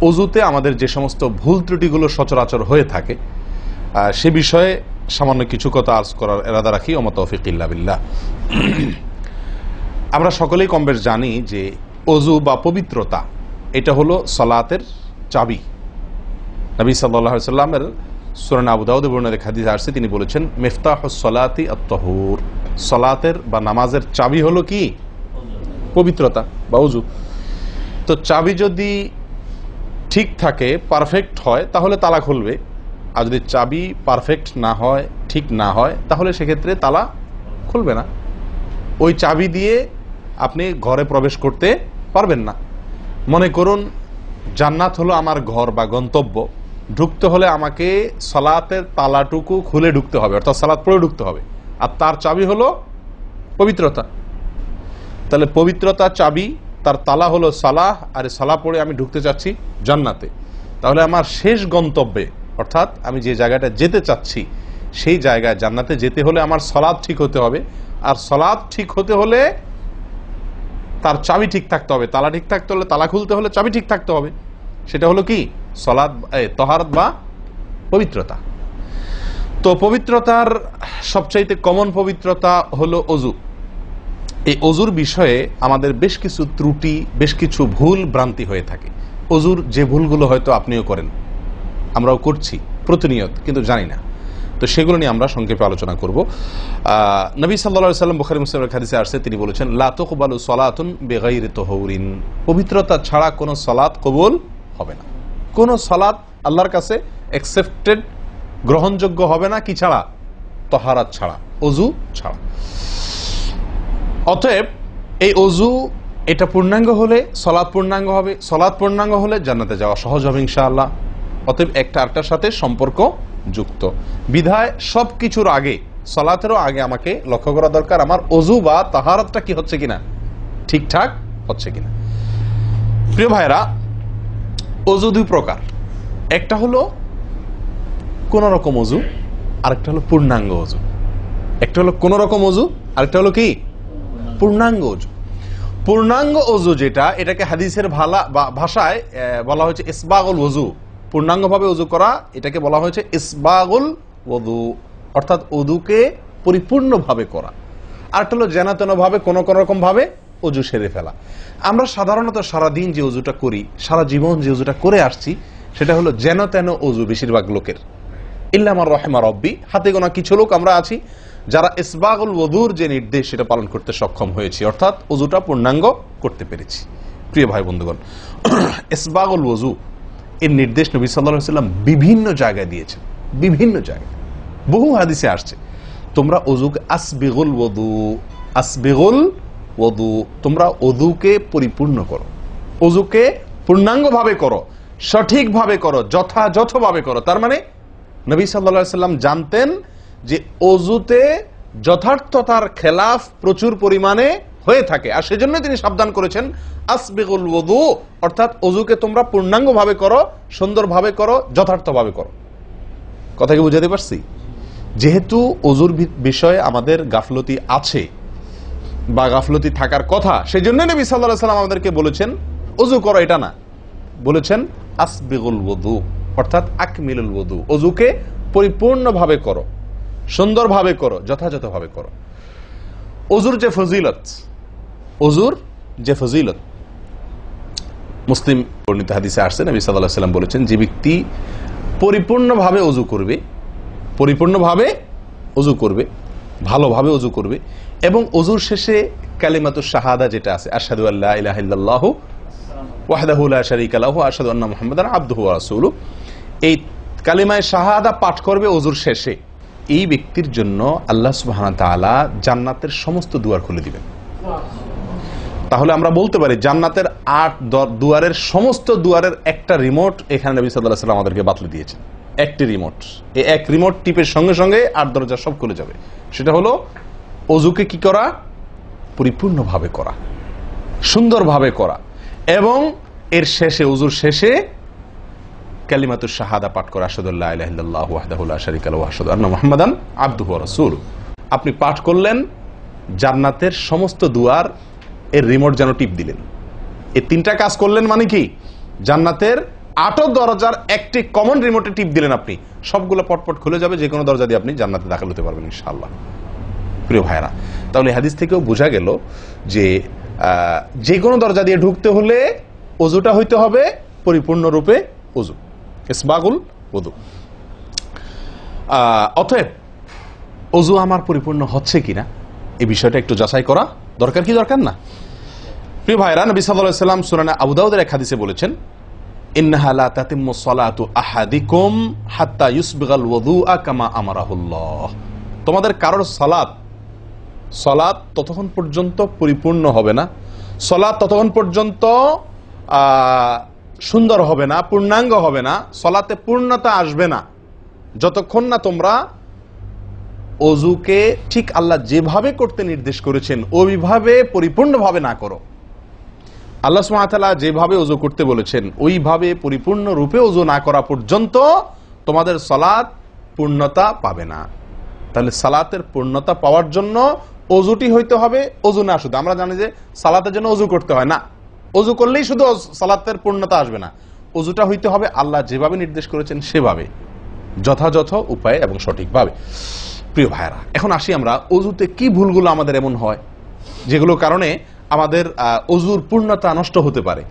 অজুতে আমাদের যে সমস্ত ভুল ত্রুটিগুলো সচরাচর হয়ে থাকে সে বিষয়ে সামান্য কিছু কথা আর্জ করার এরাদা রাখি। ওয়া মা তৌফিক ইল্লা বিল্লাহ। আমরা সকলেই কমবেশ জানি যে অজু বা পবিত্রতা এটা হলো সালাতের চাবি। নবী সাল্লাল্লাহু আলাইহি ওয়াসাল্লামের সূরা আবু দাউদে বর্ণিত হাদিসে আসছে, তিনি বলেছেন মিফতাহুস সালাতি আত-তাহুর, সালাতের বা নামাজের চাবি হলো কি? পবিত্রতা বা অজু। তো চাবি যদি ঠিক থাকে, পারফেক্ট হয়, তাহলে তালা খুলবে। আর যদি চাবি পারফেক্ট না হয়, ঠিক না হয়, তাহলে সেক্ষেত্রে তালা খুলবে না। ওই চাবি দিয়ে আপনি ঘরে প্রবেশ করতে পারবেন না। মনে করুন জান্নাত হলো আমার ঘর বা গন্তব্য, ঢুকতে হলে আমাকে সালাতের তালাটুকু খুলে ঢুকতে হবে, অর্থাৎ সালাত পড়ে ঢুকতে হবে, আর তার চাবি হলো পবিত্রতা। তাহলে পবিত্রতা চাবি, তার তালা হলো সালাহ, আর সালাহ পড়ে আমি ঢুকতে চাচ্ছি জান্নাতে। তাহলে আমার শেষ গন্তব্যে, অর্থাৎ আমি যে জায়গাটা যেতে চাচ্ছি সেই জায়গায় জান্নাতে যেতে হলে আমার সালাত ঠিক হতে হবে, আর সালাত ঠিক হতে হলে তার চাবি ঠিক থাকতে হবে। তালা ঠিক থাকতে হলে, তালা খুলতে হলে চাবি ঠিক থাকতে হবে। সেটা হলো কি? সালাত, তাহারাত বা পবিত্রতা। তো পবিত্রতার সবচাইতে কমন পবিত্রতা হলো অজু। এই অজুর বিষয়ে আমাদের বেশ কিছু ত্রুটি, বেশ কিছু ভুল ভ্রান্তি হয়ে থাকে। অজুর যে ভুলগুলো হয়তো আপনিও করেন, আমরাও করছি প্রতিনিয়ত, কিন্তু জানি না। তো সেগুলো নিয়ে আমরা সংক্ষেপে আলোচনা করব। নবী সাল্লাল্লাহু আলাইহি সাল্লাম বুখারী মুসলিমের হাদিসে আসছে, তিনি বলেছেন লা তুকবালু সালাতুন বিগাইরি তাহুরিন, পবিত্রতা ছাড়া কোনো সালাত কবুল হবে না। কোনো সালাত আল্লাহর কাছে অ্যাকসেপ্টেড, গ্রহণযোগ্য হবে না কি ছাড়া? তাহারাত ছাড়া, অজু ছাড়া। অতএব এই অজু এটা পূর্ণাঙ্গ হলে সালাত পূর্ণাঙ্গ হবে, সালাত পূর্ণাঙ্গ হলে জান্নাতে যাওয়া সহজ হবে ইনশাআল্লাহ। অতএব একটা আরেকটার সাথে সম্পর্ক যুক্ত বিধায় সবকিছুর আগে, সালাতেরও আগে আমাকে লক্ষ্য করা দরকার আমার অজু বা তাহারাতটা কি হচ্ছে কিনা, ঠিকঠাক হচ্ছে কিনা। প্রিয় ভাইরা, অজু দুই প্রকার। একটা হলো কোন রকম অজু, আরেকটা হলো পূর্ণাঙ্গ অজু। একটা হলো কোন রকম অজু, আরেকটা হলো কি? পূর্ণাঙ্গ অজু। পূর্ণাঙ্গ অজু যেটা, এটাকে হাদিসের ভাষায় বলা হয়েছে ইসবাগুল ওযু। পূর্ণাঙ্গভাবে অজু করা, এটাকে বলা হয়েছে ইসবাগুল ওযু, অর্থাৎ অজুকে পরিপূর্ণভাবে করা। আরেকটা হলো যেনতেনভাবে কোনো রকম ভাবে অজু সেরে ফেলা। আমরা সাধারণত সারাদিন যে অজুটা করি, সারা জীবন যে অজুটা করে আসছি, সেটা হলো যেন তেন অজু বেশিরভাগ লোকের। ইল্লা মান রাহিমা রব্বি, হাতে গোনা কিছু লোক আমরা আছি যারা ইসবাগুল ওযুর যে নির্দেশ সেটা পালন করতে সক্ষম হয়েছি, অর্থাৎ অজুটা পূর্ণাঙ্গ করতে পেরেছি। প্রিয় ভাই বন্ধুগণ, ইসবাগুল ওযু এর নির্দেশ নবী সাল্লাল্লাহু আলাইহি ওয়াসাল্লাম বিভিন্ন জায়গায় দিয়েছেন, বিভিন্ন জায়গায় বহু হাদিসে আসছে। তোমরা অজুকে আসবিগুল ওযু, আসবিগুল ওযু, তোমরা অজুকে পরিপূর্ণ করো, অজুকে পূর্ণাঙ্গভাবে করো, সঠিকভাবে করো, যথাযথভাবে করো। তার মানে নবী সাল্লাল্লাহু আলাইহি ওয়াসাল্লাম জানতেন যে অজুতে যথার্থতার খেলাফ প্রচুর পরিমাণে হয়ে থাকে, আর সেজন্য তিনি সাবধান করেছেন আসবিগুল ওযু, অর্থাৎ অজুকে তোমরা পূর্ণাঙ্গভাবে করো, সুন্দরভাবে করো, যথার্থভাবে করো। কথা কি বুঝাতে পারছি? যেহেতু অজুর বিষয়ে আমাদের গাফলতি আছে বা গাফলতি থাকার কথা, সেই জন্য নবী সাল্লাল্লাহু আলাইহি ওয়াসাল্লাম আমাদেরকে বলেছেন অজু করো, এটা না, বলেছেন আসবিগুল ওযু, অর্থাৎ আকমিলুল ওযু, অজুকে পরিপূর্ণভাবে করো, সুন্দরভাবে করো, যথাযথভাবে করো। অজুর যে ফজিলত, অজুর যে ফজিলত মুসলিম বর্ণিত হাদিসে আসছে, নবী সাল্লাল্লাহু আলাইহি ওয়াসাল্লাম বলেছেন যে ব্যক্তি পরিপূর্ণভাবে অজু করবে, পরিপূর্ণভাবে অজু করবে, ভালোভাবে অজু করবে, এবং অজুর শেষে কালিমাতুশ শাহাদা যেটা আছে, আশহাদু আল্লা ইলাহা ইল্লাল্লাহু ওয়াহদাহু লা শারীকা লাহু আশহাদু আন্না মুহাম্মাদান আবদুহু ওয়া রাসূলুহু, এই কালিমায়ে শাহাদা পাঠ করবে অজুর শেষে, এই ব্যক্তির জন্য আল্লাহ সুবহানাহু ওয়া তাআলা জান্নাতের সমস্ত দুয়ার খুলে দিবেন। তাহলে আমরা বলতে পারি জান্নাতের 8 দুয়ারের সমস্ত দুয়ারের একটা রিমোট এখানে নবী সাল্লাল্লাহু আলাইহি ওয়াসাল্লাম আমাদেরকে বাতলে দিয়েছেন। একটি রিমোট, এই এক রিমোট টিপের সঙ্গে সঙ্গে 8 দরজা সব খুলে যাবে। সেটা হলো অজুকে কি করা? পরিপূর্ণভাবে করা, সুন্দরভাবে করা, এবং এর শেষে, অজুর শেষে কালিমাতুশ শাহাদা পাঠ করা, আশহাদু আল্লা ইলাহা ইল্লাল্লাহু ওয়াহদাহু লা শারীকা লাহু ওয়া আশহাদু আন্না মুহাম্মাদান আবদুহু ওয়া রাসূলুহু। আপনি পাঠ করলেন, জান্নাতের সমস্ত দুয়ার এর রিমোট যেন টিপ দিলেন। এই তিনটা কাজ করলেন মানে কি? জান্নাতের 8 দরজার একটি কমন রিমোটে টিপ দিলেন, আপনি সবগুলো পটপট খুলে যাবে, যে কোনো দরজা দিয়ে আপনি জান্নাতে দাখিল হতে পারবেন ইনশাআল্লাহ। প্রিয় ভাইরা, তাহলে হাদিস থেকেও বোঝা গেল যে যে কোনো দরজা দিয়ে ঢুকতে হলে ওযুটা হইতে হবে পরিপূর্ণরূপে ওযু, ইসবাগুল ওযু। অতএব ওযু আমার পরিপূর্ণ হচ্ছে কিনা এই বিষয়টা একটু যাচাই করা দরকার, কি দরকার না? প্রিয় ভাইরা, নবী সাল্লাল্লাহু আলাইহি ওয়াসাল্লাম সুনানে আবু দাউদের এক হাদিসে বলেছেন, ইন্নাহা লা তাতিম্মু সলাতু আহাদিকুম হাত্তা ইউসবিগাল ওযুআ কামা আমারাহুল্লাহ। তোমাদের কারোর সালাত ততক্ষণ পর্যন্ত পরিপূর্ণ হবে না, সালাত ততক্ষণ পর্যন্ত সুন্দর হবে না, পূর্ণাঙ্গ হবে না, সালাতে পূর্ণতা আসবে না, যতক্ষণ না তোমরা ওযুকে ঠিক আল্লাহ যেভাবে করতে নির্দেশ করেছেন ওইভাবে পরিপূর্ণভাবে না করো। আল্লাহ সুবহানাহু ওয়া তাআলা যেভাবে ওযু করতে বলেছেন ওইভাবে পরিপূর্ণ রূপে ওযু না করা পর্যন্ত তোমাদের সালাত পূর্ণতা পাবে না। তাহলে সালাতের পূর্ণতা পাওয়ার জন্য ওযুটি হইতে হবে, ওযু না শুধু। আমরা জানি যে সালাতের জন্য ওযু করতে হয় না, ওযু করলেই শুধু সালাতের পূর্ণতা আসবে না, ওযুটা হইতে হবে আল্লাহ যেভাবে নির্দেশ করেছেন সেভাবে, যথাযথ উপায়ে এবং সঠিকভাবে। প্রিয় ভাইরা, এখন আসি আমরা ওযুতে কি ভুলগুলো আমাদের এমন হয় যেগুলো কারণে আমাদের ওযুর পূর্ণতা নষ্ট হতে পারে।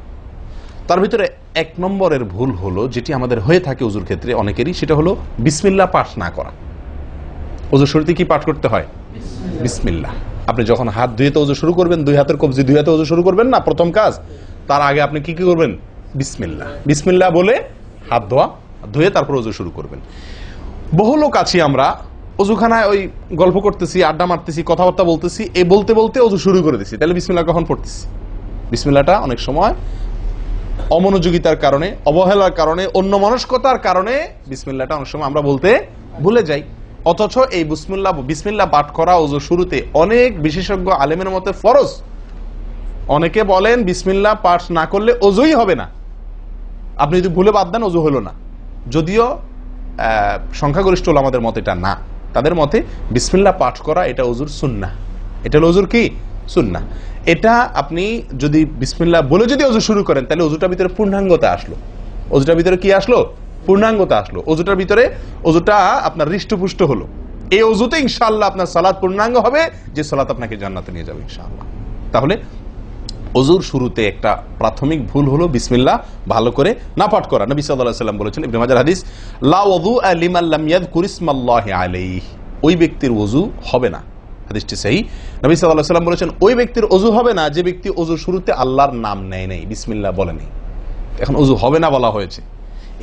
তার ভিতরে 1 নম্বরের ভুল হলো, যেটি আমাদের হয়ে থাকে ওযুর ক্ষেত্রে অনেকেরই, সেটা হলো বিসমিল্লাহ পাঠ না করা। ওযুর শুরুতে কি পাঠ করতে হয়? বিসমিল্লাহ। আপনি যখন হাত ধুয়ে ওযু শুরু করবেন, 2 হাতের কবজি 2 হাতে ওযু শুরু করবেন না, প্রথম কাজ, তার আগে আপনি কি করবেন? বিসমিল্লাহ। বিসমিল্লাহ বলে হাত ধুয়ে তারপর ওযু শুরু করবেন। বহু লোক আছি আমরা ওযুখানায় ওই গল্প করতেছি, আড্ডা মারতেছি, কথাবার্তা বলতেছি, এই বলতে বলতে ওযু শুরু করে দিছি। তাহলে বিসমিল্লাহ কখন পড়তেছি? বিসমিল্লাহটা অনেক সময় অমনোযোগিতার কারণে, অবহেলার কারণে, অন্যমনস্কতার কারণে বিসমিল্লাহটা অনেক সময় আমরা বলতে ভুলে যাই। অথচ এই বিসমিল্লাহ পাঠ করা ওযু শুরুতে অনেক বিশেষজ্ঞ আলেমের মতে ফরজ। অনেকে বলেন বিসমিল্লাহ পাঠ না করলে ওযুই হবে না, আপনি যদি ভুলে বাদ দেন ওযু হলো না। যদিও সংখ্যাগরিষ্ঠ ওলামাদের মতে এটা না, তাদের মতে বিসমিল্লাহ পাঠ করা এটা ওযুর সুন্নাহ। এটা হলো ওযুর কি? সুন্নাহ। এটা আপনি যদি বিসমিল্লাহ বলে যদি ওযু শুরু করেন তাহলে ওযুটার ভিতরে পূর্ণাঙ্গতা আসলো। ওযুটার ভিতরে কি আসলো? পূর্ণাঙ্গতা আসলো। ওযুটার ভিতরে ওযুটা আপনার হৃষ্টপুষ্ট হলো। এই ওযুতে ইনশাআল্লাহ আপনার সালাত পূর্ণাঙ্গ হবে, যে সালাত আপনাকে জান্নাতে নিয়ে যাবে ইনশাআল্লাহ। তাহলে ওযুর শুরুতে একটা প্রাথমিক ভুল হলো বিসমিল্লাহ ভালো করে না পাঠ করা। নবী সাল্লাল্লাহু আলাইহি ওয়াসাল্লাম বলেছেন, ইবনে মাজাহ হাদিস, লা ওযুআ লিমান লাম ইয়াযকুর ইসমাল্লাহি আলাইহি। ওই ব্যক্তির ওযু হবে না, হাদিসটি সহিহ। নবী সাল্লাল্লাহু আলাইহি ওয়াসাল্লাম বলেছেন, ওই ব্যক্তির ওযু হবে না যে ব্যক্তি ওযুর শুরুতে আল্লাহর নাম নেয় নাই, বিসমিল্লাহ বলে নাই। এখন ওযু হবে না বলা হয়েছে।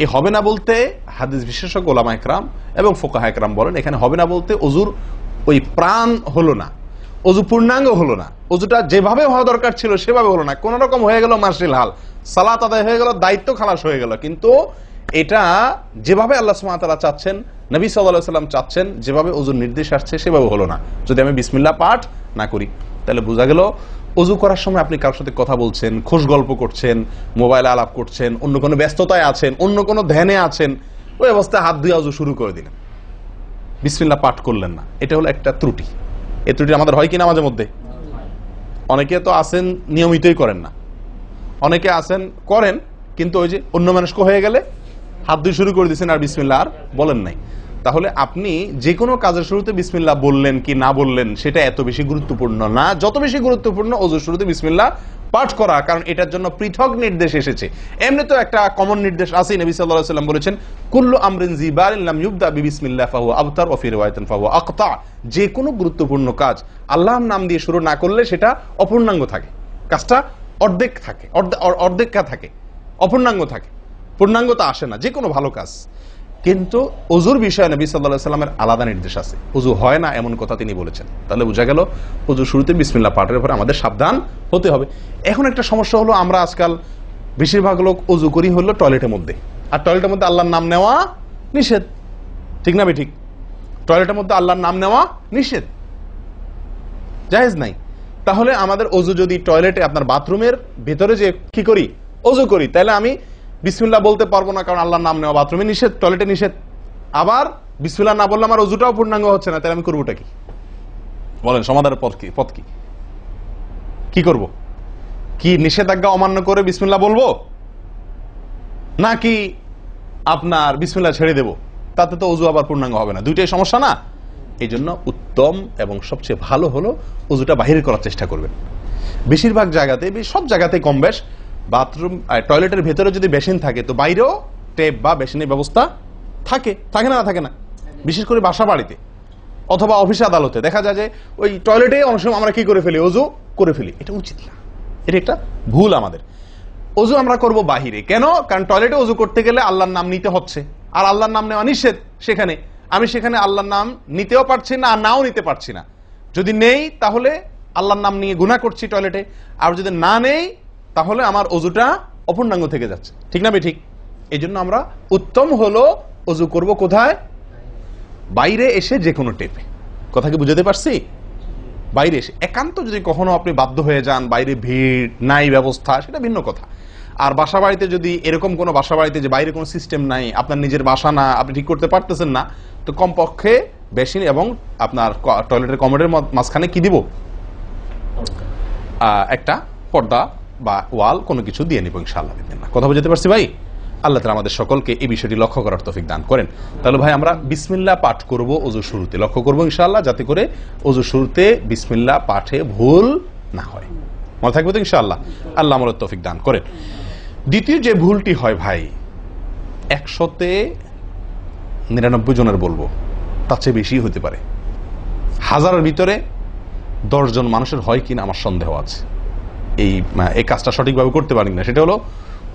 এই হবে না বলতে হাদিস বিশেষজ্ঞ উলামা ইকরাম এবং ফুকাহা ইকরাম বলেন, এখানে হবে না বলতে ওযুর ওই প্রাণ হলো না, ওযু পূর্ণাঙ্গ হলো না, ওযুটা যেভাবে হওয়া দরকার ছিল সেভাবে হলো না। কোন রকম হয়ে গেল মার্শাল হাল, সালাত আদায় হয়ে গেল, দায়িত্ব খালাস হয়ে গেল, কিন্তু এটা যেভাবে আল্লাহ সুবহানাহু ওয়া তাআলা চাচ্ছেন, নবী সাল্লাল্লাহু আলাইহি ওয়াসাল্লাম চাচ্ছেন, যেভাবে ওযুর নির্দেশ আসছে সেভাবে হলো না। যদি আমি বিসমিল্লাহ পাঠ না করি, তাহলে বোঝা গেল ওযু করার সময় আপনি কারোর সাথে কথা বলছেন, খোশ গল্প করছেন, মোবাইলে আলাপ করছেন, অন্য কোনো ব্যস্ততায় আছেন, অন্য কোনো ধ্যানে আছেন, ওই অবস্থায় হাত ধুয়ে ওযু শুরু করে দিলেন, বিসমিল্লাহ পাঠ করলেন না। এটা হলো একটা ত্রুটি। এই ত্রুটি আমাদের হয় কিনা মাঝে মধ্যে? অনেকে তো আছেন নিয়মিতই করেন না, অনেকে আছেন করেন কিন্তু ওই যে অন্য মানুষকে হয়ে গেলে হাত ধুয়ে শুরু করে দিচ্ছেন আর বিসমিল্লাহ আর বলেন নাই। তাহলে আপনি যে কোনো কাজের শুরুতে বিসমিল্লাহ বললেন কি না বললেন সেটা এত বেশি গুরুত্বপূর্ণ না, যত বেশি গুরুত্বপূর্ণ ওযুর শুরুতে বিসমিল্লাহ পাঠ করা, কারণ এটার জন্য পৃথক নির্দেশ এসেছে। এমনি তো একটা কমন নির্দেশ আছে, নবী সাল্লাল্লাহু আলাইহি ওয়াসাল্লাম বলেছেন, কুল্লু আমরিন জিবারিন লাম ইউবদা বিবিসমিল্লাহ ফাহুয়া আবতার ওয়া ফি রিওয়ায়াতিন ফাহুয়া আকতা। যে কোনো গুরুত্বপূর্ণ কাজ আল্লাহর নাম দিয়ে শুরু না করলে সেটা অপূর্ণাঙ্গ থাকে, কাজটা অর্ধেক থাকে, অর্ধেকা থাকে, অপূর্ণাঙ্গ থাকে, পূর্ণাঙ্গতা আসে না যে কোনো ভালো কাজ। কিন্তু ওযুর বিষয়ে নবী সাল্লাল্লাহু আলাইহি ওয়াসাল্লামের আলাদা নির্দেশ আছে, ওযু হয় না এমন কথা তিনি বলেছেন। তাহলে বোঝা গেল ওযুর শুরুতে বিসমিল্লাহ পাঠের উপরে আমাদের সাবধান হতে হবে। এখন একটা সমস্যা হলো, আমরা আজকাল বেশিরভাগ লোক ওযু করি হলো টয়লেটের মধ্যে, আর টয়লেটের মধ্যে আল্লাহর নাম নেওয়া নিষেধ, ঠিক না ঠিক? টয়লেটের মধ্যে আল্লাহর নাম নেওয়া নিষেধ, জায়েজ নাই। তাহলে আমাদের ওযু যদি টয়লেটে আপনার বাথরুমের ভেতরে যে কি করি ওযু করি, তাহলে আমি বিসমিল্লাহ বলতে পারবো না, কারণ আল্লাহর নাম নেওয়া বাথরুমে নিষেধ, টয়লেটে নিষেধ। আবার বিসমিল্লাহ না বললে আমার ওযুটাও পূর্ণাঙ্গ হচ্ছে না, তাহলে আমি করবোটা কি? বলেন, সমাধানের পথ কি? কি করব? কি নিষেধাজ্ঞা অমান্য করে বিসমিল্লাহ বলবো? নাকি আপনার বিসমিল্লাহ ছেড়ে দেব, তাতে তো অজু আবার পূর্ণাঙ্গ হবে না, দুইটাই সমস্যা না। এই জন্য উত্তম এবং সবচেয়ে ভালো হলো অজুটা বাহিরে করার চেষ্টা করবেন। বেশিরভাগ জায়গাতে, সব জায়গাতে কম বেশ, বাথরুম টয়লেটের ভেতরে যদি বেসিন থাকে তো বাইরেও টেপ বা বেসিনের ব্যবস্থা থাকে, থাকে না থাকে না? বিশেষ করে বাসা বাড়িতে অথবা অফিস আদালতে দেখা যায় যে ওই টয়লেটে অনেক সময় আমরা কি করে ফেলি, অজু করে ফেলি। এটা উচিত না, এটা একটা ভুল আমাদের। অজু আমরা করব বাহিরে। কেন? কারণ টয়লেটে অজু করতে গেলে আল্লাহর নাম নিতে হচ্ছে, আর আল্লাহর নাম নেওয়া নিষেধ সেখানে। আমি সেখানে আল্লাহর নাম নিতেও পারছি না আর নাও নিতে পারছি না। যদি নেই তাহলে আল্লাহর নাম নিয়ে গুনাহ করছি টয়লেটে, আর যদি না নেই তাহলে আমার অজুটা অপূর্ণাঙ্গ থেকে যাচ্ছে। ঠিক না ঠিক? এই জন্য আমরা উত্তম হলো অজু করব কোথায়? বাইরে এসে যে কোনো টেপে। কথা কি বুঝাতে পারছি? বাইরে এসে একান্ত যদি কখনো আপনি বাধ্য হয়ে যান, বাইরে ভিড় নাই, ব্যবস্থা, সেটা ভিন্ন কথা। আর বাসা বাড়িতে যদি এরকম কোনো বাসা বাড়িতে যে বাইরে কোনো সিস্টেম নাই, আপনার নিজের বাসা না, আপনি ঠিক করতে পারতেছেন না, তো কমপক্ষে বেসিন এবং আপনার টয়লেটের কমোডের মাঝখানে কি দিব? একটা পর্দা বা ওয়াল কোনো কিছু দিয়ে নিব ইনশাআল্লাহ। কথা বুঝতে পারছি ভাই? আল্লাহ তাআলা আমাদের সকলকে এই বিষয়টি লক্ষ্য করার তৌফিক দান করেন। তাহলে ভাই আমরা বিসমিল্লাহ পাঠ করব ওযু শুরুতে, লক্ষ্য করব ইনশাআল্লাহ যাতে করে ওযু শুরুতে বিসমিল্লাহ পাঠে ভুল না হয়। মনে থাকবে তো ইনশাআল্লাহ? আল্লাহ আমাদের তৌফিক দান করেন। দ্বিতীয় যে ভুলটি হয় ভাই, 100-তে 99 জনের বলবো, তার চেয়ে বেশি হতে পারে, হাজারের ভিতরে 10 জন মানুষের হয় কিনা আমার সন্দেহ আছে এই কাজটা সঠিকভাবে করতে পারি না। সেটা হলো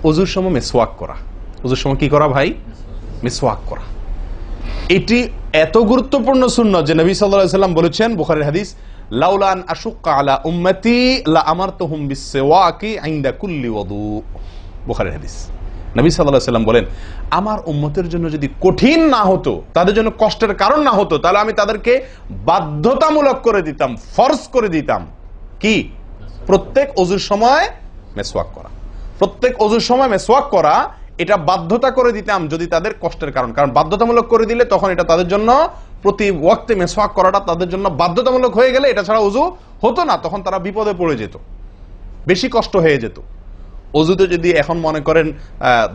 ওযুর সময় মিসওয়াক করা। ওযুর সময় কি করা ভাই? মিসওয়াক করা। এটি এত গুরুত্বপূর্ণ সুন্নাত যে নবী সাল্লাল্লাহু আলাইহি ওয়াসাল্লাম বলেছেন, বুখারীর হাদিস, লাউলা আন আশুক্কা আলা উম্মতি লা আমারতুহুম বিসওয়াকি ইনদা কুল্লি ওযু। বুখারীর হাদিস। নবী সাল্লাল্লাহু আলাইহি ওয়াসাল্লাম বলেন, আমার উম্মতের জন্য যদি কঠিন না হতো, তাদের জন্য কষ্টের কারণ না হতো, তাহলে আমি তাদেরকে বাধ্যতামূলক করে দিতাম, ফরজ করে দিতাম কি? প্রত্যেক ওযুর সময় মিসওয়াক করা। প্রত্যেক ওযুর সময় মিসওয়াক করা, এটা বাধ্যতা করে দিতাম যদি তাদের কষ্টের কারণ। কারণ বাধ্যতামূলক করে দিলে তখন এটা তাদের জন্য, প্রতি ওয়াক্তে মিসওয়াক করাটা তাদের জন্য বাধ্যতামূলক হয়ে গেলে এটা ছাড়া ওযু হতো না, তখন তারা বিপদে পড়ে যেত, বেশি কষ্ট হয়ে যেত। ওযুতে যদি এখন মনে করেন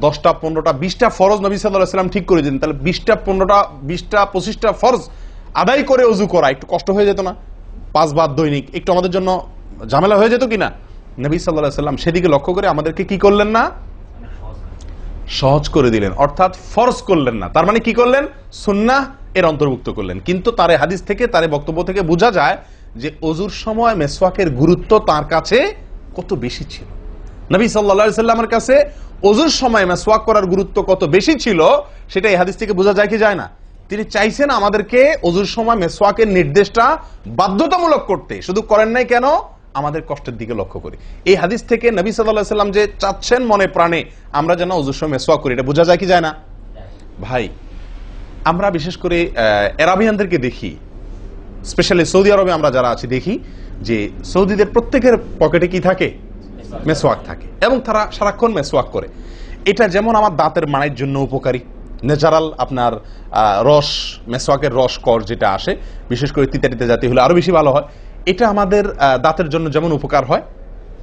10টা 15টা 20টা ফরজ নবী সাল্লাল্লাহু আলাইহি ওয়াসাল্লাম ঠিক করে দিতেন, তাহলে 20টা 15টা 20টা 25টা ফরজ আদায় করে ওযু করা একটু কষ্ট হয়ে যেত না? 5 বার দৈনিক একটু আমাদের জন্য ঝামেলা হয়ে যেত কিনা? নবী সাল্লাল্লাহু আলাইহি ওয়াসাল্লাম সেদিকে লক্ষ্য করে আমাদেরকে কি করলেন না? সহজ করে দিলেন, অর্থাৎ ফরজ করলেন না। তার মানে কি করলেন? সুন্নাহ এর অন্তর্ভুক্ত করলেন। কিন্তু তার হাদিস থেকে, তার বক্তব্য থেকে বোঝা যায় যে ওযুর সময় মিসওয়াকের গুরুত্ব তার কাছে কত বেশি ছিল। নবী সাল্লাল্লাহু আলাইহি ওয়াসাল্লামের কাছে ওযুর সময় মিসওয়াক করার গুরুত্ব কত বেশি ছিল সেটা এই হাদিস থেকে বোঝা যায় কি যায় না? তিনি চাইছেন আমাদেরকে ওযুর সময় মিসওয়াকের নির্দেশটা বাধ্যতামূলক করতে, শুধু করেন নাই কেন? আমাদের কষ্টের দিকে লক্ষ্য করি। এই হাদিস থেকে নবী সাল্লাল্লাহু আলাইহি ওয়াসাল্লাম যে চাচ্ছেন মনে প্রাণে আমরা যেন ওযুর সময় মিসওয়াক করি, এটা বোঝা যায় কি যায় না? ভাই আমরা বিশেষ করে আরবিয়ানদেরকে দেখি, স্পেশালি সৌদি আরবে আমরা যারা আছি দেখি যে সৌদিদের প্রত্যেকের পকেটে কি থাকে? মিসওয়াক থাকে, এবং তারা সারাক্ষণ মিসওয়াক করে। এটা যেমন আমার দাঁতের মাড়ির জন্য উপকারী, ন্যাচারাল আপনার রস, মিসওয়াকের রস কর যেটা আসে, বিশেষ করে তিতা জাতীয় হলে আরো বেশি ভালো হয়। এটা আমাদের দাঁতের জন্য যেমন উপকার হয়,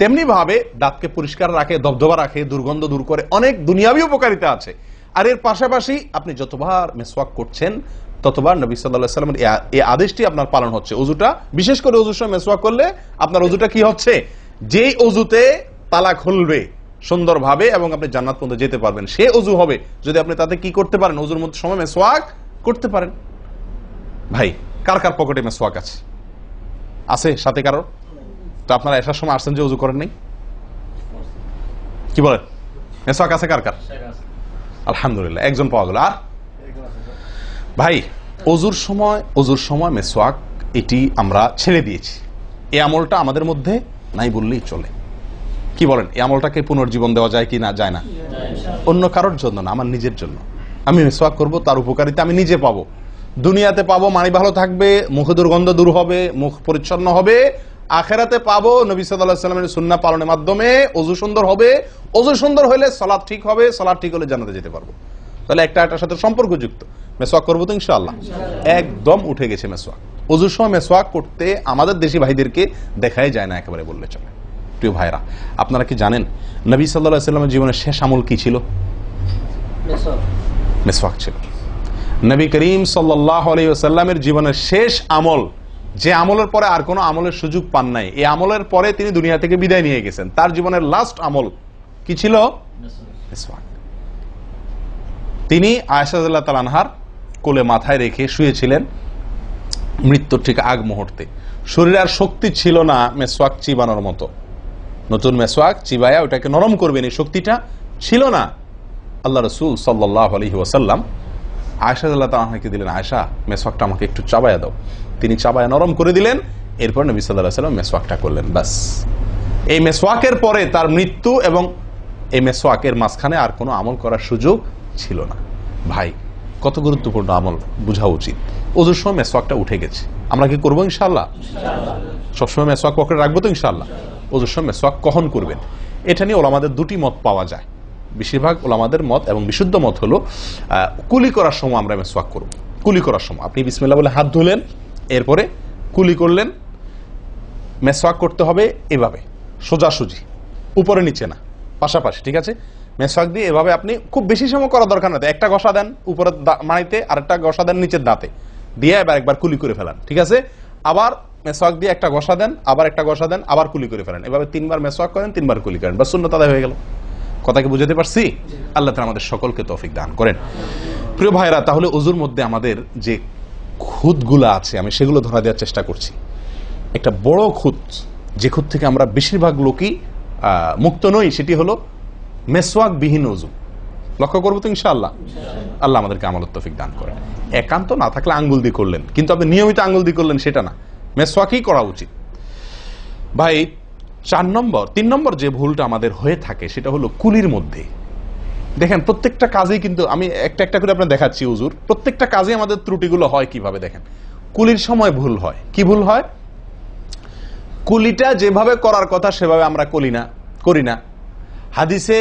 তেমনি ভাবে দাঁতকে পরিষ্কার রাখে, দবদবা রাখে, দুর্গন্ধ দূর করে, অনেক দুনিয়াবি উপকারিতা আছে। আর এর পাশাপাশি আপনি যতবার মিসওয়াক করছেন ততবার নবী সাল্লাল্লাহু আলাইহি ওয়াসাল্লামের এই আদেশটি আপনার পালন হচ্ছে। ওযুটা, বিশেষ করে ওযুর সময় মিসওয়াক করলে আপনার ওযুটা কি হচ্ছে? যেই ওযুতে তালা খুলবে সুন্দরভাবে এবং আপনি জান্নাত পর্যন্ত যেতে পারবেন, সে ওযু হবে যদি আপনি তাতে কি করতে পারেন? ওযুর মধ্যে সময় মিসওয়াক করতে পারেন। ভাই কার কার পকেটে মিসওয়াক আছে? আছে সাথে কারো? তো আপনারা আসার সময় আসছেন যে ওযু করেন নাই? কি বলেন? মিসওয়াক আছে কার কার? আলহামদুলিল্লাহ, একজন পাওয়া গেল। আর ভাই ওযুর সময় মিসওয়াক এটি আমরা ছেড়ে দিয়েছি। এই আমলটা আমাদের মধ্যে নাই বললেই চলে। কি বলেন? এই আমলটাকে পুনর্জীবন দেওয়া যায় কি না? যায় না? অন্য কারোর জন্য না, আমার নিজের জন্য। আমি মিসওয়াক করব, তার উপকারিতা আমি নিজে পাবো, দুনিয়াতে পাবো, মানি ভালো থাকবে, মুখে দুর্গন্ধ দূর হবে, মুখ পরিচ্ছন্ন হবে। আখেরাতে পাবো নবী সাল্লাল্লাহু আলাইহি ওয়াসাল্লামের সুন্নাহ পালনের মাধ্যমে ওযু সুন্দর হবে, ওযু সুন্দর হলে সালাত ঠিক হবে, সালাত ঠিক হলে জান্নাতে যেতে পারবো। তাহলে একটা একটার সাথে সম্পর্কযুক্ত। মিসওয়াক করবো তো ইনশাআল্লাহ? একদম উঠে গেছে মিসওয়াক। ওযুর সময় মিসওয়াক করতে আমাদের দেশি ভাইদেরকে দেখাই যায় না একেবারে বললে চলে। প্রিয় ভাইরা, আপনারা কি জানেন নবী সাল্লাল্লাহু আলাইহি ওয়াসাল্লামের জীবনের শেষ আমল কি ছিল? মেসওয়াক ছিল। নবী করিম সাল্লাল্লাহু আলাইহি ওয়াসাল্লামের জীবনের শেষ আমল, যে আমলের পরে আর কোনো আমলের সুযোগ পান নাই, এই আমলের পরে তিনি দুনিয়া থেকে বিদায় নিয়ে গেছেন। তার জীবনের লাস্ট আমল কি ছিল? মেসওয়াক। তিনি আয়েশা রাদিয়াল্লাহু তাআলা আনহার কোলে মাথায় রেখে শুয়েছিলেন মৃত্যুর ঠিক আগ মুহূর্তে। শরীরে আর শক্তি ছিল না মেসওয়াক চিবানোর মতো, নতুন মেসওয়াক চিবায়া ওটাকে নরম করবেন এই শক্তিটা ছিল না। আল্লাহ রাসূল সাল্লাল্লাহু আলাইহি ওয়াসাল্লাম আয়েশা রাদিয়াল্লাহু তাআলা আনহাকে দিলেন, আয়েশা মেসওয়াকটা আমাকে একটু চাবায়া দাও। তিনি চাবায়া নরম করে দিলেন। এরপর নবী সাল্লাল্লাহু আলাইহি ওয়াসাল্লাম মেসওয়াকটা করলেন। বাস, এই মেসওয়াকের পরে তার মৃত্যু এবং এই মেসওয়াকের মাঝখানে আর কোনো আমল করার সুযোগ ছিল না। ভাই, কত গুরুত্বপূর্ণ আমল বোঝা উচিত। ওজুর সময় মেসওয়াকটা উঠে গেছে, আমরা কি করবো? ইনশাআল্লাহ সবসময় মেসওয়াক পকেটে রাখবো তো ইনশাআল্লাহ। ওজুর সময় মেসওয়াক কখন করবেন, এটা নিয়ে ওলামাদের দুটি মত পাওয়া যায়। বেশিরভাগ ওলামাদের মত এবং বিশুদ্ধ মত হলো কুলি করার সময় আমরা মেসওয়াক করব। কুলি করার সময় আপনি বিসমিল্লাহ বলে হাত ধুলেন, এরপরে কুলি করলেন। মেসওয়াক করতে হবে এভাবে, সোজাসুজি, উপরে নিচে না, পাশাপাশি, ঠিক আছে? মেসওয়াক দিয়ে এভাবে আপনি খুব বেশি সময় করার দরকার না, একটা ঘষা দেন উপরের মাড়িতে, আরেকটা ঘষা দেন নিচের দাঁতে, দিয়ে এবার একবার কুলি করে ফেলান, ঠিক আছে? আবার মেসওয়াক দিয়ে একটা ঘষা দেন, আবার একটা ঘষা দেন, আবার কুলি করে ফেলেন। এভাবে 3 বার মেসওয়াক করেন, 3 বার কুলি করেন, বা সুন্নাত আদায় হয়ে গেল। কথা কি বুঝাতে পারছি? আল্লাহ তাআলা আমাদের সকলকে তৌফিক দান করেন। প্রিয় ভাইরা, তাহলে ওযুর মধ্যে আমাদের যে খুঁতগুলো আছে আমি সেগুলো ধরা দেওয়ার চেষ্টা করছি। একটা বড় খুঁত, যে খুঁত থেকে আমরা বেশিরভাগ লোকই মুক্ত নই, সেটি হলো মেসওয়াক বিহীন ওযু। লক্ষ্য করবো তো ইনশাআল্লাহ। আল্লাহ আমাদেরকে আমলের তৌফিক দান করেন। একান্ত না থাকলে আঙ্গুল দিয়ে করলেন, কিন্তু আপনি নিয়মিত আঙ্গুল দিয়ে করলেন সেটা না, মেসওয়াকই করা উচিত। ভাই, 3 নম্বর যে ভুলটা আমাদের হয়ে থাকে সেটা হলো কুলির মধ্যে। দেখেন, প্রত্যেকটা কাজেই কিন্তু আমি একটা একটা করে আপনার দেখাচ্ছি ওযুর, প্রত্যেকটা কাজে আমাদের ত্রুটিগুলো হয় কিভাবে দেখেন। কুলির সময় ভুল হয়। কি ভুল হয়? কুলিটা যেভাবে করার কথা সেভাবে আমরা করি না। হাদিসে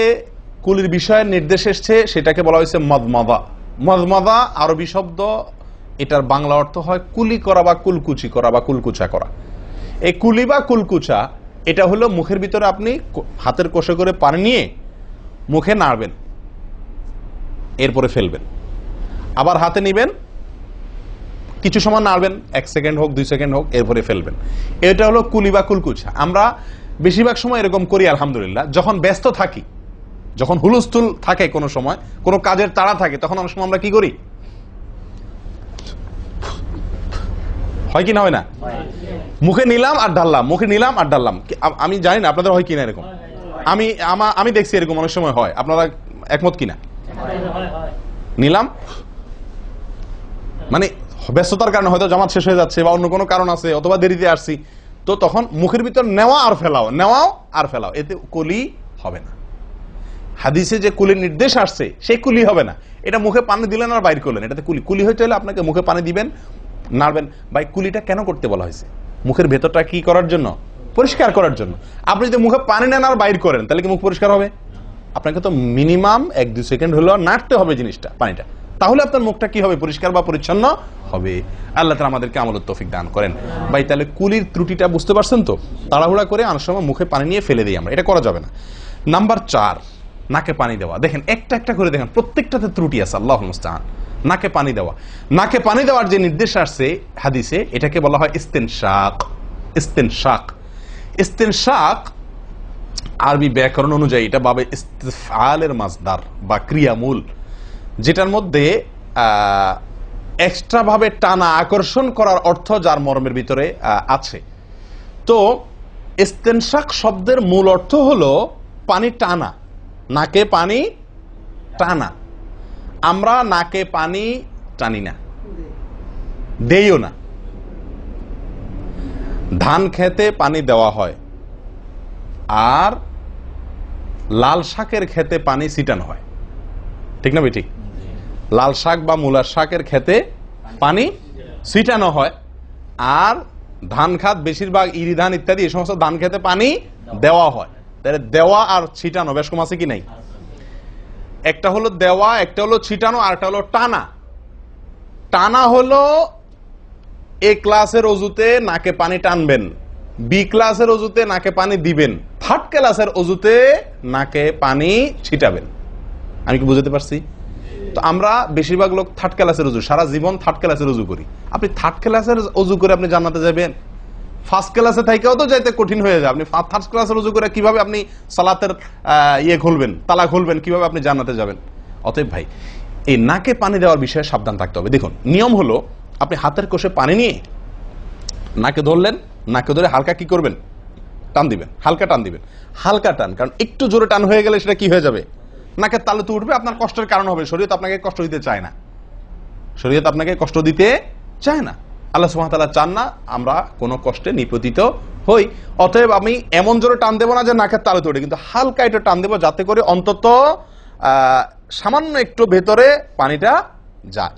কুলির বিষয়ে নির্দেশ এসেছে, সেটাকে বলা হয়েছে মদমাদা। মদমাদা আরবি শব্দ, এটার বাংলা অর্থ হয় কুলি করা বা কুলকুচি করা বা কুলকুচা করা। এই কুলি বা কুলকুচা এটা হলো মুখের ভিতরে আপনি হাতের কষে করে পানি নিয়ে মুখে নাড়বেন, এরপরে ফেলবেন, আবার হাতে নিবেন, কিছু সময় নাড়বেন, 1 সেকেন্ড হোক 2 সেকেন্ড হোক, এরপরে ফেলবেন। এটা হলো কুলি বা কুলকুচা। আমরা বেশিরভাগ সময় এরকম করি আলহামদুলিল্লাহ। যখন ব্যস্ত থাকি, যখন হুলস্থুল থাকে, কোনো সময় কোনো কাজের তাড়া থাকে, তখন অনেক সময় আমরা কি করি? হয় কি না হয় না? মুখে নিলাম আর ঢাললাম, মুখে নিলাম আর ঢাললাম। আমি জানি না আপনাদের হয় কিনা এরকম। আমি দেখছি এরকম অনেক সময় হয়। আপনারা একমত কিনা? নিলাম মানে ব্যস্ততার কারণে, হয়তো জামাত শেষ হয়ে যাচ্ছে বা অন্য কোনো কারণ আছে, অথবা দেরিতে আসছি, তো তখন মুখের ভিতর নেওয়া আর ফেলাও, নেওয়াও আর ফেলাও, এতে কুলি হবে না। হাদিসে যে কুলির নির্দেশ আসছে সেই কুলি হবে না। এটা মুখে পানি দিলেন আর বাইর করলেন, এটাতে কুলি হইতে হলে আপনাকে মুখে পানি দিবেন, নাড়বেন। ভাই, কুলিটা কেন করতে বলা হয়েছে? মুখের ভেতরটা কি করার জন্য? পরিষ্কার করার জন্য। আপনি যদি মুখে পানি নেন আর বাইর করেন, তাহলে কি মুখ পরিষ্কার হবে? আপনাকে তো মিনিমাম 1-2 সেকেন্ড হলেও নাড়তে হবে জিনিসটা, পানিটা, তাহলে আপনার মুখটা কি হবে? পরিষ্কার বা পরিচ্ছন্ন হবে। আল্লাহ তাআলা আমাদেরকে আমলের তৌফিক দান করেন। ভাই, তাহলে কুলির ত্রুটিটা বুঝতে পারছেন তো? তাড়াহুড়া করে অনেক সময় মুখে পানি নিয়ে ফেলে দিই আমরা, এটা করা যাবে না। নাম্বার 4, নাকে পানি দেওয়া। দেখেন, একটা একটা করে দেখেন, প্রত্যেকটাতে ত্রুটি আছে। আল্লাহুল মুস্তাআন। নাকে পানি দেওয়া, নাকে পানি দেওয়ার যে নির্দেশ আসছে হাদিসে, এটাকে বলা হয় ইস্তেনশাক। ইস্তেনশাক, ইস্তেনশাক আরবি ব্যাকরণ অনুযায়ী এটা বাবে ইস্তিফআলের মাসদার বা ক্রিয়ামূল, যেটার মধ্যে এক্সট্রা ভাবে টানা, আকর্ষণ করার অর্থ যার মর্মের ভিতরে আছে। তো ইস্তেনশাক শব্দের মূল অর্থ হলো পানি টানা, নাকে পানি টানা। আমরা নাকে পানি টানি না, দেইও না। ধান খেতে পানি দেওয়া হয়, আর লাল শাকের খেতে পানি ছিটানো হয়, ঠিক না ভাই? ঠিক। লাল শাক বা মূলার শাকের খেতে পানি ছিটানো হয়, আর ধান খাত, বেশিরভাগ ইরি ধান ইত্যাদি এই সমস্ত ধান খেতে পানি দেওয়া হয়। তাহলে দেওয়া আর ছিটানো বেশ কম আছে কি নাই? একটা হলো দেওয়া, একটা হলো ছিটানো, আর একটা হলো টানা। টানা হলো এ ক্লাসের অজুতে নাকে পানি টানবেন, বি ক্লাসের অজুতে নাকে পানি দিবেন, থার্ড ক্লাসের অজুতে নাকে পানি ছিটাবেন। আমি কি বুঝতে পারছি? তো আমরা বেশিরভাগ লোক থার্ড ক্লাসের উজু, সারা জীবন থার্ড ক্লাসের উজু করি। আপনি থার্ড ক্লাসের উজু করে আপনি জান্নাতে যাবেন? ফার্স্ট ক্লাসে থাকেও তো যাইতে কঠিন হয়ে যায়। আপনি থার্ড ক্লাসের উজু করে কিভাবে আপনি সালাতের খুলবেন, তালা খুলবেন, কিভাবে আপনি জান্নাতে যাবেন? অতএব ভাই, এই নাকে পানি দেওয়ার বিষয়ে সাবধান থাকতে হবে। দেখুন, নিয়ম হলো আপনি হাতের কোষে পানি নিয়ে নাকে ধরলেন, নাকে ধরে হালকা কি করবেন? টান দিবেন, হালকা টান দিবেন, হালকা টান। কারণ একটু জোরে টান হয়ে গেলে সেটা কি হয়ে যাবে? নাকের তালু তো উঠবে, আপনার কষ্টের কারণ হবে। শরীয়ত আপনাকে কষ্ট দিতে চায় না, শরীয়ত আপনাকে কষ্ট দিতে চায় না। আল্লাহ সুবহানাহু ওয়া তাআলা চান না আমরা কোনো কষ্টে নিপতিত হই। অতএব আমি এমন জোরে টান দেবো না যে নাকের তালু তোড়ে, কিন্তু হালকা একটু টান দেবো যাতে করে অন্তত সামান্য একটু ভেতরে পানিটা যায়।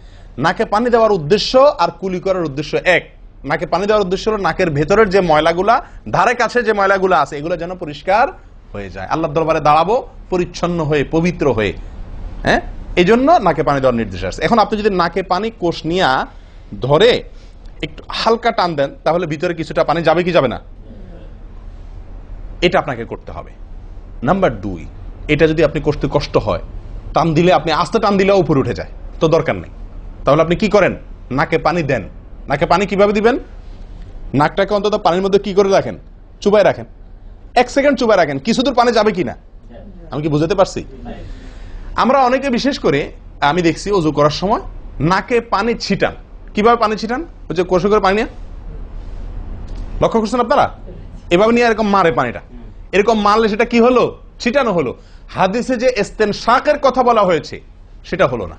নাকে পানি দেওয়ার উদ্দেশ্য আর কুলি করার উদ্দেশ্য এক। নাকে পানি দেওয়ার উদ্দেশ্য হলো নাকের ভেতরের যে ময়লাগুলা, ধারে কাছে যে ময়লাগুলা আছে, এগুলো যেন পরিষ্কার হয়ে যায়। আল্লাহর দরবারে দাঁড়াবো পরিচ্ছন্ন হয়ে, পবিত্র হয়ে। হ্যাঁ, এই জন্য নাকে পানি দেওয়ার নির্দেশ আছে। এখন আপনি যদি নাকে পানি কোষ নিয়ে ধরে একটু হালকা টান দেন, তাহলে ভিতরে কিছুটা পানি যাবে কি যাবে না? এটা আপনাকে করতে হবে। নাম্বার 2, এটা যদি আপনি করতে কষ্ট হয়, টান দিলে, আপনি আস্তে টান দিলেও উপরে উঠে যায়, তো দরকার নেই। তাহলে আপনি কি করেন? নাকে পানি দেন। নাকে পানি কিভাবে দিবেন? নাকটাকে অন্তত পানির মধ্যে কি করে রাখেন? চুবাই রাখেন, 1 সেকেন্ড চুবাই রাখেন, কিছু দূর পানি যাবে কিনা। আমি কি বুঝাতে পারছি? আমরা অনেকে বিশেষ করে আমি দেখছি ওযু করার সময় নাকে পানি ছিটান। কিভাবে পানি ছিটান? ওই যে কষে করে পানি নিয়ে, লক্ষ্য করছেন আপনারা? এভাবে নিয়ে এরকম মারে পানিটা, এরকম মারলে সেটা কি হলো? ছিটানো হলো। হাদিসে যে ইস্তেনশাকের কথা বলা হয়েছে সেটা হলো না।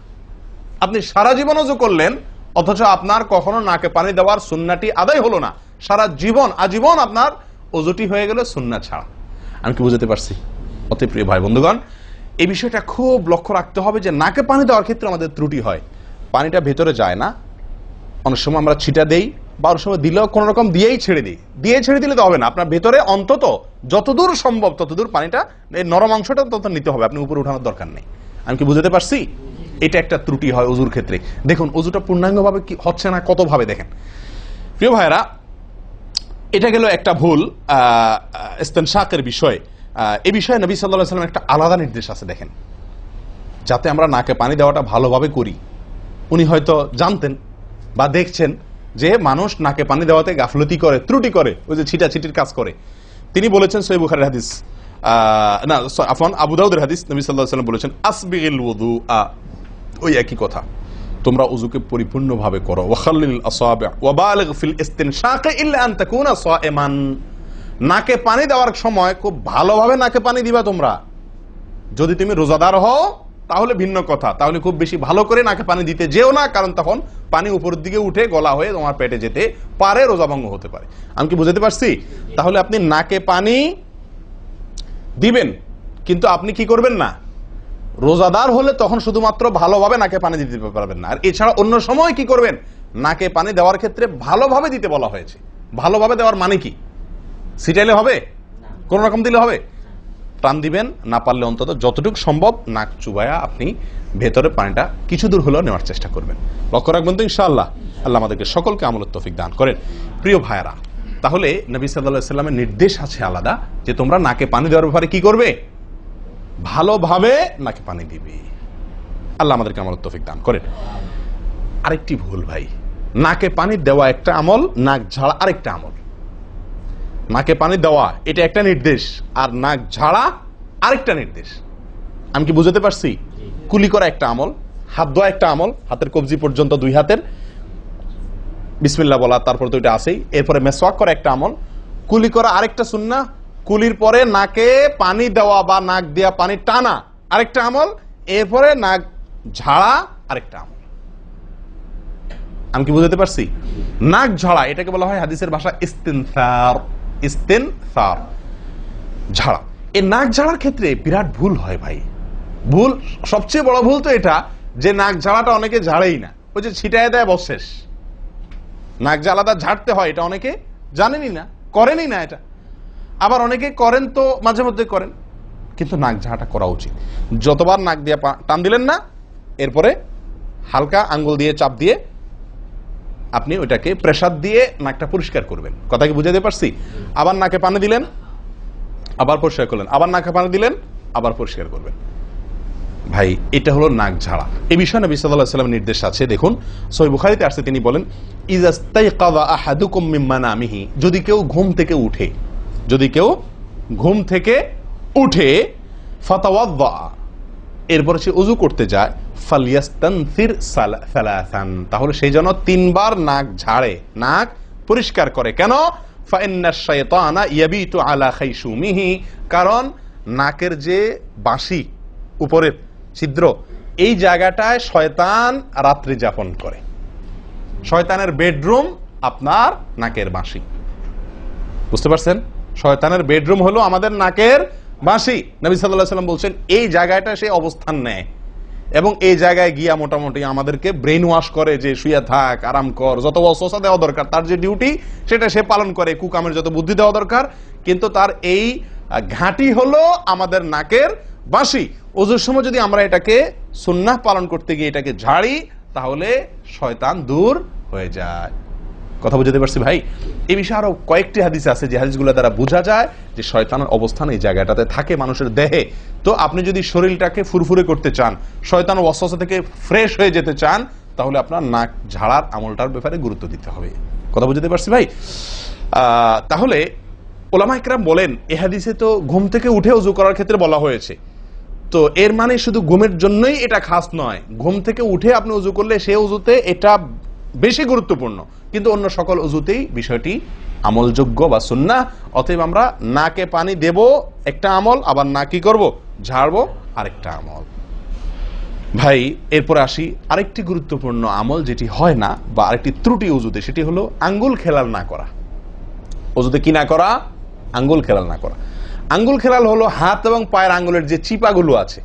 আপনি সারা জীবন ওযু করলেন, অথচ আপনার কখনো নাকে পানি দেওয়ার সুন্নাহটি আদায় হলো না। সারা জীবন, আজীবন আপনার ওযুটি হয়ে গেল সুন্নাহ ছাড়া। আমি কি বুঝাতে পারছি? অতি প্রিয় ভাই বন্ধুগণ, এই বিষয়টা খুব লক্ষ্য রাখতে হবে যে নাকে পানি দেওয়ার ক্ষেত্রে আমাদের ত্রুটি হয়, পানিটা ভেতরে যায় না। অনেক সময় আমরা ছিটা দেই, বা অনেক সময় দিলেও কোন রকম দিয়েই ছেড়ে দিই। দিয়ে ছেড়ে দিলে তো হবে না, আপনার ভেতরে অন্তত যতদূর সম্ভব ততদূর পানিটা, এই নরম অংশটা তত নিতে হবে, আপনি উপরে উঠানোর দরকার নেই। আমি কি বুঝাতে পারছি? এটা একটা ত্রুটি হয় ওযুর ক্ষেত্রে। দেখুন, ওযুটা পূর্ণাঙ্গভাবে কি হচ্ছে না, কত ভাবে দেখেন। প্রিয় ভাইরা, এটা গেল একটা ভুল ইস্তেনশাকের বিষয়। এই বিষয়ে নবী সাল্লাল্লাহু আলাইহি ওয়াসাল্লাম একটা আলাদা নির্দেশ আছে দেখেন, যাতে আমরা নাকে পানি দেওয়াটা ভালোভাবে করি। উনি হয়তো জানতেন বা দেখছেন যে মানুষ নাকে পানি দেওয়াতে গাফলতি করে, ত্রুটি করে, ওই যে ছিটাছিটির কাজ করে। তিনি বলেছেন, সহিহ বুখারীর হাদিস, না আফওয়ান আবু দাউদের হাদিস, নবী সাল্লাল্লাহু আলাইহি ওয়াসাল্লাম বলেছেন, আসবিগিল ওযুআ, ওই একই কথা, তোমরা ওযুকে পরিপূর্ণভাবে করো। ওয়াখাল্লিল আসাবি' ওয়া বালিগ ফিল ইস্তিনশাক ইল্লা আন তাকুনা সাইমান। নাকে পানি দেওয়ার সময় খুব ভালোভাবে নাকে পানি দিবা তোমরা। যদি তুমি রোজাদার হও তাহলে ভিন্ন কথা, তাহলে খুব বেশি ভালো করে নাকে পানি দিতে যেও না, কারণ তখন পানি উপরের দিকে উঠে গলা হয়ে তোমার পেটে যেতে পারে, রোজা ভঙ্গ হতে পারে। আমি কি বুঝাতে পারছি? তাহলে আপনি নাকে পানি দিবেন, কিন্তু আপনি কি করবেন না, রোজাদার হলে তখন শুধুমাত্র ভালোভাবে নাকে পানি দিতে পারবেন না। আর এছাড়া অন্য সময় কি করবেন? নাকে পানি দেওয়ার ক্ষেত্রে ভালোভাবে দিতে বলা হয়েছে। ভালোভাবে দেওয়ার মানে কি? ছিটাইলে হবে? কোন রকম দিলে হবে? টান দিবেন, না পারলে অন্তত যতটুকু সম্ভব নাক চুবায়া আপনি ভেতরে পানিটা কিছু দূর হলেও নেওয়ার চেষ্টা করবেন। লক্ষ্য রাখবেন তো ইনশাআল্লাহ। আল্লাহ আমাদেরকে সকলকে আমলের তৌফিক দান করেন। প্রিয় ভাইরা, তাহলে নবী সাল্লাল্লাহু আলাইহি ওয়াসাল্লামের নির্দেশ আছে আলাদা, যে তোমরা নাকে পানি দেওয়ার ব্যাপারে কি করবে? ভালোভাবে নাকে পানি দিবে। আল্লাহ আমাদেরকে আমলের তৌফিক দান করেন। আরেকটি ভুল ভাই, নাকে পানি দেওয়া একটা আমল, নাক ঝাড়া আরেকটা আমল। নাকে পানি দেওয়া এটা একটা নির্দেশ, আর নাক ঝাড়া আরেকটা নির্দেশ। আমি কি বুঝাতে পারছি? কুলি করা একটা আমল, হাত ধোয়া একটা আমল, হাতের কবজি পর্যন্ত 2 হাতের বিসমিল্লাহ বলা, তারপর তো এটা আছেই। এরপরে মেসওয়াক করা একটা আমল, কুলি করা আরেকটা সুন্নাহ, কুলির পরে নাকে পানি দেওয়া বা নাক দিয়া পানি টানা আরেকটা আমল, এরপরে নাক ঝাড়া আরেকটা আমল। আমি কি বুঝাতে পারছি? নাক ঝাড়া এটাকে বলা হয় হাদিসের ভাষা ইস্তিনসার। ইস্তিনসার, ঝাড়া। এই নাক ঝাড়ার ক্ষেত্রে বিরাট ভুল হয় ভাই। ভুল, সবচেয়ে বড় ভুল তো এটা যে নাক ঝাড়াটা অনেকে ঝাড়েই না, ওই যে ছিটায় দেয় বশেষ। নাক যে আলাদা ঝাড়তে হয় এটা অনেকে জানেনই না, করেনই না এটা। আবার অনেকে করেন তো মাঝে মধ্যে করেন, কিন্তু নাক ঝাড়াটা করা উচিত। যতবার নাক দিয়ে টান দিলেন না, এরপরে হালকা আঙ্গুল দিয়ে চাপ দিয়ে আপনি ওইটাকে প্রেসার দিয়ে নাকটা পরিষ্কার করবেন। কথা কি বুঝাতে পারছি? আবার নাকে পানি দিলেন, আবার পরিষ্কার করলেন, আবার নাকে পানি দিলেন, আবার পরিষ্কার করবেন। ভাই এটা হলো নাক ঝাড়া। এই বিষয়ে নবী সাল্লাল্লাহু আলাইহি ওয়াসাল্লামের নির্দেশ আছে। দেখুন সহিহ বুখারীতে আসছে, তিনি বলেন ইযাস্তাইকাযা আহাদুকুম মিন মানামিহি, যদি কেউ ঘুম থেকে উঠে, যদি কেউ ঘুম থেকে উঠে ফাতাওয়াদ্দা, এরপর সে ওযু করতে যায়, ফালিয়াস্তানসির সালাসান, তাহলে সেই জন্য 3 বার নাক ঝাড়ে, নাক পরিষ্কার করে। কেন? ফাইন্নাশ শাইতানা ইয়াবিতু আলা খাইশুমিহি, কারণ নাকের যে বাঁশি উপরের ছিদ্র, এই জায়গাটায় শয়তান রাত্রি যাপন করে। শয়তানের বেডরুম আপনার নাকের বাঁশি, বুঝতে পারছেন? শয়তানের বেডরুম হলো আমাদের নাকের বাঁশি। নবী সাল্লাল্লাহু আলাইহি ওয়াসাল্লাম বলছেন এই জায়গাটা সে অবস্থান নেয় এবং এই জায়গায় গিয়া মোটামুটি আমাদেরকে ব্রেন ওয়াশ করে যে শুয়ে থাক, আরাম কর, যত ওয়াসওয়াসা দেওয়া দরকার, তার যে ডিউটি সেটা সে পালন করে, কুকামের যত বুদ্ধি দেওয়া দরকার, কিন্তু তার এই ঘাঁটি হলো আমাদের নাকের বাঁশি। ওযুর সময় যদি আমরা এটাকে সুন্নাহ পালন করতে গিয়ে এটাকে ঝাড়ি, তাহলে শয়তান দূর হয়ে যায়। কথা বুঝতে পারছি ভাই? এই বিষয়ে আরো কয়েকটি হাদিস আছে যে হাদিসগুলো দ্বারা বোঝা যায় যে শয়তানের অবস্থান এই জায়গাটাতে থাকে মানুষের দেহে। তো আপনি যদি শরীরটাকে ফুরফুরে করতে চান, শয়তান ওয়াসওয়াসা থেকে ফ্রেশ হয়ে যেতে চান, তাহলে আপনার নাক ঝাড়ার আমলটার ব্যাপারে গুরুত্ব দিতে হবে। কথা বুঝতে পারছি ভাই? তাহলে উলামা ইকরাম বলেন এই হাদিসে তো ঘুম থেকে উঠে ওযু করার ক্ষেত্রে বলা হয়েছে, তো এর মানে শুধু ঘুমের জন্যই এটা খাস নয়, ঘুম থেকে উঠে আপনি ওযু করলে সে ওযুতে এটা বেশি গুরুত্বপূর্ণ, কিন্তু অন্য সকল ওযুতেই বিষয়টি আমলযোগ্য বা সুন্নাহ। অতএব আমরা নাকে পানি দেব একটা আমল, আবার না কি করব, ঝাড়বো আরেকটা আমল। ভাই এরপরে আসি আরেকটি গুরুত্বপূর্ণ আমল যেটি হয় না, বা আরেকটি ত্রুটি ওযুতে, সেটি হলো আঙ্গুল খেলাল না করা। ওযুতে কি না করা? আঙ্গুল খেলাল না করা। আঙ্গুল খেলাল হলো হাত এবং পায়ের আঙ্গুলের যে চিপাগুলো আছে,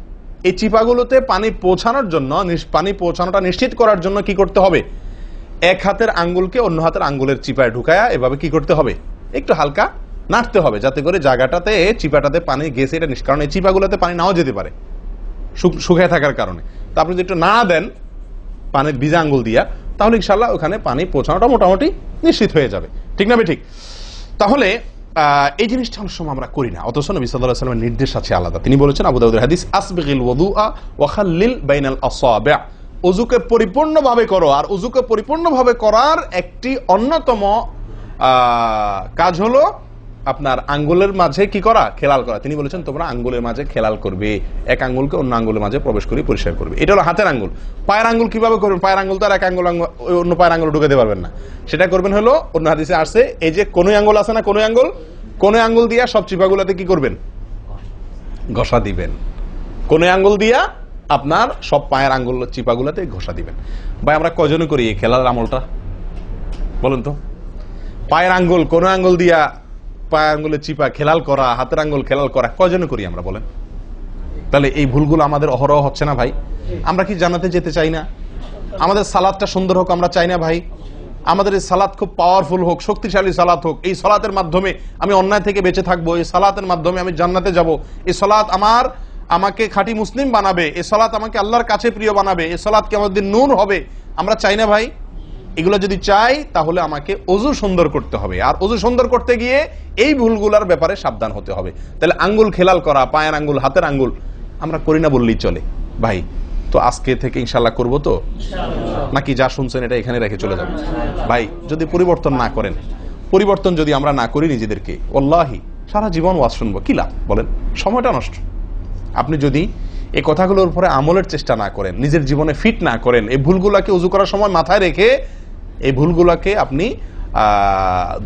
এই চিপাগুলোতে পানি পৌঁছানোর জন্য, পানি পৌঁছানোটা নিশ্চিত করার জন্য কি করতে হবে? এক হাতের আঙ্গুলকে অন্য হাতের আঙ্গুলের চিপায় ঢুকায়া এভাবে কি করতে হবে? একটু হালকা নাড়তে হবে, যাতে করে জায়গাটাতে চিপাটাতে পানি গেছে এটা নিষ্কার। কারণ এই চিপাগুলোতে পানি নাও যেতে পারে শুকায় থাকার কারণে। তো আপনি যদি একটু নাড়া দেন পানির ভিজা আঙ্গুল দিয়া, তাহলে ইনশাআল্লাহ ওখানে পানি পৌঁছানোটা মোটামুটি নিশ্চিত হয়ে যাবে। ঠিক না? ঠিক। তাহলে এই জিনিসটা অনেক সময় আমরা করি না, অথচ নবী সাল্লাল্লাহু আলাইহি ওয়াসাল্লামের নির্দেশ আছে আলাদা। তিনি বলেছেন, আবু দাউদের হাদিস, আসবিগিল ওযুআ ওয়া খাল্লিল বাইনাল আসাবি', ওযুকে পরিপূর্ণভাবে করো। আর ওযুকে পরিপূর্ণভাবে করার একটি অন্যতম কাজ হলো আপনার আঙ্গুলের মাঝে কি করা? খেলাল করা। তিনি বলেছেন তোমরা আঙ্গুলের মাঝে খেলাল করবে, এক আঙ্গুলকে অন্য আঙ্গুলের মাঝে প্রবেশ করে পরিষ্কার করবে। এটা হলো হাতের আঙ্গুল। পায়ের আঙ্গুল কিভাবে করবেন? পায়ের আঙ্গুল তো আর এক আঙ্গুল অন্য পায়ের আঙ্গুল ঢুকাতে পারবেন না। সেটা করবেন হলো, অন্য হাদিসে আসছে, এই যে কোন আঙ্গুল আছে না, কোন আঙ্গুল দিয়া সব চিপাগুলোতে কি করবেন? ঘষা দিবেন। কোন আঙ্গুল দিয়া আপনার সব পায়ের আঙ্গুল চিপাগুলোতে ঘষা দিবেন। ভাই আমরা কয়জনে করি এই খেলার আমলটা বলেন তো? পায়ের আঙ্গুল কোন আঙ্গুল দিয়া পায়ের আঙ্গুলের চিপা খেলাল করা, হাতের আঙ্গুল খেলাল করা, কয়জনে করি আমরা বলেন? তাহলে এই ভুলগুলো আমাদের অহরহ হচ্ছে না ভাই? আমরা কি জান্নাতে যেতে চাই না? আমাদের সালাদটা সুন্দর হোক আমরা চাই না ভাই? আমাদের এই সালাত খুব পাওয়ারফুল হোক, শক্তিশালী সালাত হোক, এই সালাতের মাধ্যমে আমি অন্যায় থেকে বেঁচে থাকবো, এই সালাতের মাধ্যমে আমি জান্নাতে যাব, এই সালাত আমাকে খাঁটি মুসলিম বানাবে, এই সালাত আমাকে আল্লাহর কাছে প্রিয় বানাবে, এই সালাত কিয়ামতের দিন নূর হবে, আমরা চাই না ভাই? এগুলো যদি চাই তাহলে আমাকে ওযু সুন্দর করতে হবে, আর ওযু সুন্দর করতে গিয়ে এই ভুলগুলোর ব্যাপারে সাবধান হতে হবে। তাহলে আঙ্গুল খেলাল করা, পায়ের আঙ্গুল, হাতের আঙ্গুল আমরা করি না বললেই চলে ভাই। তো আজকে থেকে ইনশাআল্লাহ করবো তো, নাকি যা শুনছেন এটা এখানে রেখে চলে যাবে? ভাই যদি পরিবর্তন না করেন, পরিবর্তন যদি আমরা না করি নিজেদেরকে, ওয়াল্লাহি সারা জীবন ওয়াজ শুনবো, কি লাভ বলেন? সময়টা নষ্ট। আপনি যদি এই কথাগুলোর উপরে আমলের চেষ্টা না করেন, নিজের জীবনে ফিট না করেন, এই ভুলগুলাকে ওযু করার সময় মাথায় রেখে এই ভুলগুলাকে আপনি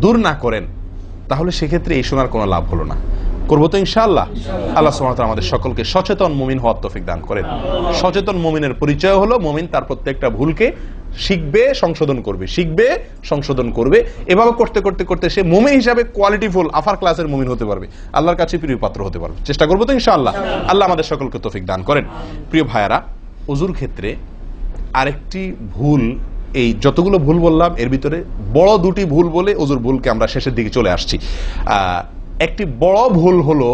দূর না করেন, তাহলে সেক্ষেত্রে এই শোনার কোনো লাভ হলো না। করবো তো ইনশাআল্লাহ। আল্লাহ সুবহানাহু ওয়া তাআলা আমাদের সকলকে সচেতন মুমিন হওয়ার তৌফিক দান করেন। সচেতন মুমিনের পরিচয় হলো মুমিন তার প্রত্যেকটা ভুলকে শিখবে, সংশোধন করবে, শিখবে, সংশোধন করবে। এভাবে করতে করতে করতে সে মুমিন হিসাবে কোয়ালিটিফুল আফার ক্লাসের মুমিন হতে পারবে, আল্লাহর কাছে প্রিয় পাত্র হতে পারবে। চেষ্টা করবো তো ইনশাআল্লাহ। আল্লাহ আমাদের সকলকে তৌফিক দান করেন। প্রিয় ভাইয়ারা, ওযুর ক্ষেত্রে আরেকটি ভুল, এই যতগুলো ভুল বললাম এর ভিতরে বড় দুটি ভুল বলে ওযুর ভুলকে আমরা শেষের দিকে চলে আসছি। একটি বড় ভুল হলো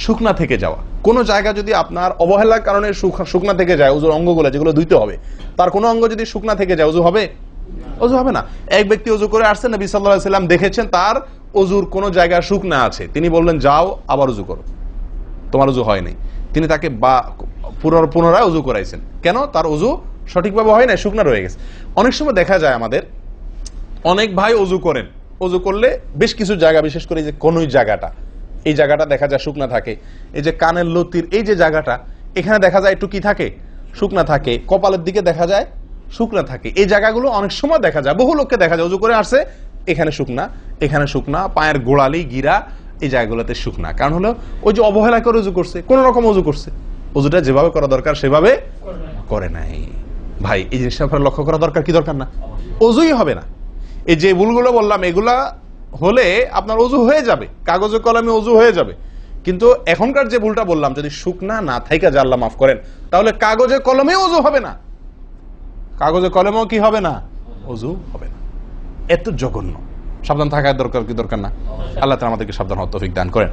শুকনা থেকে যাওয়া। কোন জায়গা যদি আপনার অবহেলার কারণে শুকনা থেকে যায়, ওযুর অঙ্গগুলো যেগুলো ধুইতে হবে, তার কোনো অঙ্গ যদি শুকনা থেকে যায়, ওযু হবে? ওযু হবে না। এক ব্যক্তি ওযু করে আসছেন, নবী সাল্লাল্লাহু আলাইহি ওয়াসাল্লাম দেখেছেন তার ওযুর কোন জায়গা শুকনা আছে, তিনি বললেন যাও আবার ওযু করো, তোমার ওযু হয় নাই। তিনি তাকে বা পুনরায় উজু করাইছেন। কেন? তার উজু সঠিকভাবে হয় না, শুকনা রয়ে গেছে। অনেক সময় দেখা যায় আমাদের অনেক ভাই উজু করেন, উজু করলে বেশ কিছু জায়গা, বিশেষ করে যে কোন জায়গাটা, এই জায়গাটা দেখা যায় শুকনা থাকে। এই যে কানের লতির এই যে জায়গাটা, এখানে দেখা যায় একটু কি থাকে, শুকনা থাকে। কপালের দিকে দেখা যায় শুকনা থাকে। এই জায়গাগুলো অনেক সময় দেখা যায়, বহু লোককে দেখা যায় উজু করে আসছে, এখানে শুকনা, এখানে শুকনা, পায়ের গোড়ালি গিরা এই জায়গাগুলোতে শুকনা। কারণ হলো ওই যে অবহেলা করে উজু করছে, কোন রকম উজু করছে, উজুটা যেভাবে করা দরকার সেভাবে করে নাই। ভাই এই জিনিসটা আপনার লক্ষ্য করা দরকার কি দরকার না? উজুই হবে না। এই যে ভুলগুলো বললাম এগুলা হলে আপনার উজু হয়ে যাবে, কাগজে কলমে উজু হয়ে যাবে। কিন্তু এখনকার যে ভুলটা বললাম, যদি শুকনা না থাইকা যা আল্লাহ মাফ করেন, তাহলে কাগজে কলমে উজু হবে না, কাগজে কলমেও কি হবে না, উজু হবে না। এত জঘন্য। সাবধান থাকার দরকার কি দরকার না? আল্লাহ তাআলা আমাদেরকে সাবধান হওয়ার তৌফিক দান করেন।